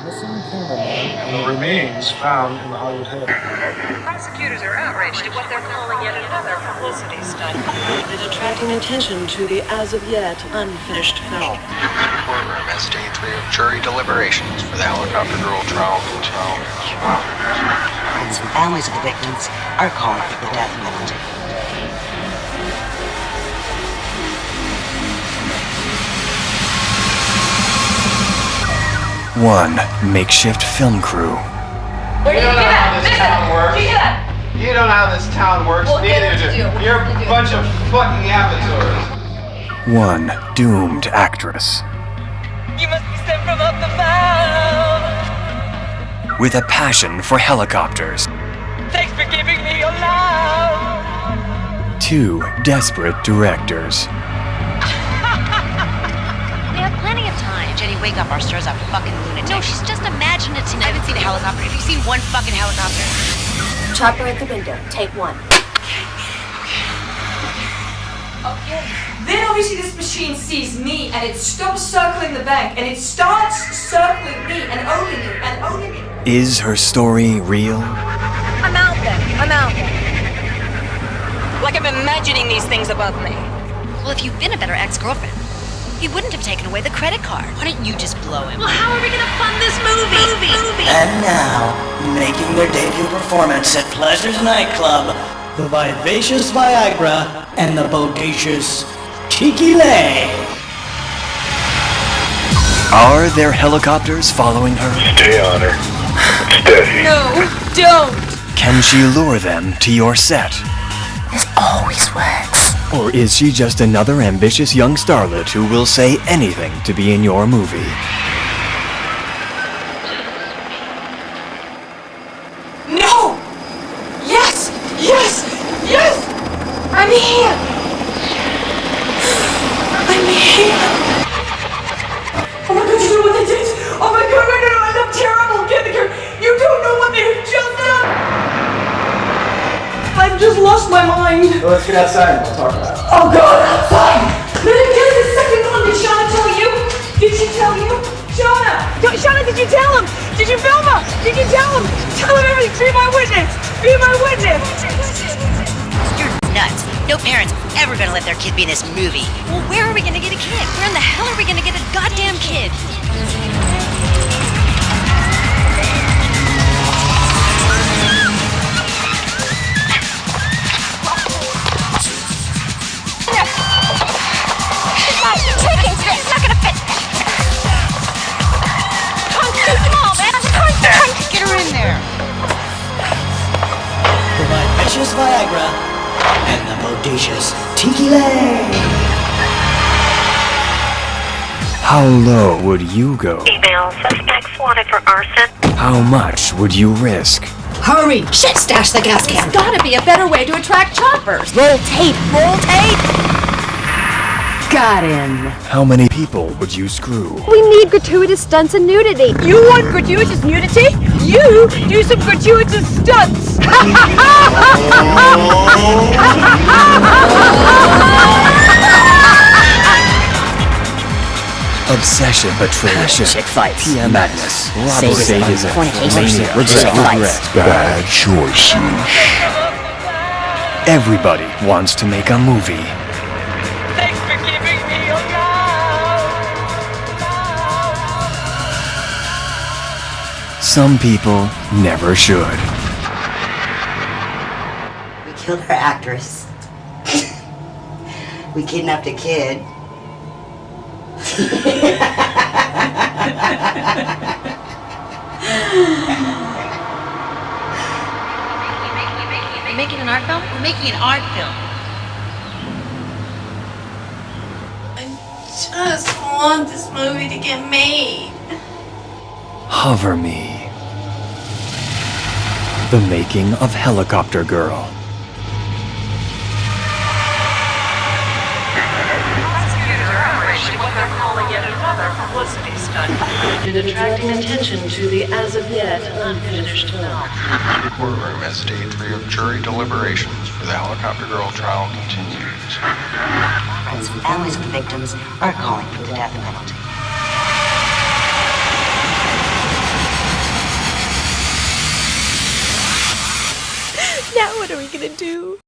missing cameraman and the remains found in the Hollywood Head. Prosecutors are outraged at what they're calling yet another publicity stunt. It is attracting attention to the as-of-yet unfinished film. Courtroom as day 3 of jury deliberations for the helicopter girl trial continues. Friends and families of the victims are calling for the death penalty. One makeshift film crew. You don't know how this town works. You don't know how this town works. Neither do you. You're a bunch of fucking amateurs. One doomed actress. You must be sent from up above. With a passion for helicopters. Thanks for giving me your love. Two desperate directors. We have plenty of time. Jenny, wake up. Our star's a fucking lunatic. No, she's just imaginative. I haven't seen a helicopter. Have you seen one fucking helicopter? Chopper at the window. Take one. Okay. Then obviously this machine sees me and it stops circling the bank and it starts circling me and only me and only me. Is her story real? I'm out there. Like I'm imagining these things above me. Well, if you'd been a better ex-girlfriend, he wouldn't have taken away the credit card. Why don't you just blow him? Well, how are we gonna fund this movie? And now, making their debut performance at Pleasure's nightclub, the Vivacious Viagra and the Bodacious Tiki Lay. Are there helicopters following her? Stay on her. Steady. No, don't. Can she lure them to your set? This always works. Or is she just another ambitious young starlet who will say anything to be in your movie? No! Yes! I'm here! Oh my god, you know what they did? Oh my god, no, I look terrible! Get the camera! You don't know what they have just done! I've just lost my mind! Well, let's get outside and we'll talk about it. Oh god, outside! Let me get the second one! Did Shauna tell you? Did she tell you? Shauna, did you tell him? Did you film him? Did you tell him? Tell him everything! Be my witness! You're nuts. No parent's ever gonna let their kid be in this movie. Well, where are we gonna get a kid? Where in the hell are we gonna get a goddamn kid? It's not gonna fit. Trunk's too small, man. Get her in there. The Vivacious Viagra and the Bodacious Tiki Lay. How low would you go? Female suspects wanted for arson. How much would you risk? Hurry! Shit, stash the gas can. There's gotta be a better way to attract choppers. Roll tape! Got him. How many people would you screw? We need gratuitous stunts and nudity. You want gratuitous nudity? You do some gratuitous stunts. Obsession, betrayal, Chick fights. PM madness, Sadism, sadism, fornication, mania, chick fights. bad choices. Everybody wants to make a movie. Thanks for giving me your love. Some people never should. We killed our actress. We kidnapped a kid. We're making an art film? We're making an art film. I just want this movie to get made. Hover Me. The making of Helicopter Girl. Prosecutors are outraged at what they're calling yet another publicity stunt. It is attracting attention to the as-of-yet unfinished film. Courtroom as day 3 of jury deliberations for the helicopter girl trial continues. Friends and families of the victims are calling for the death penalty. gonna do?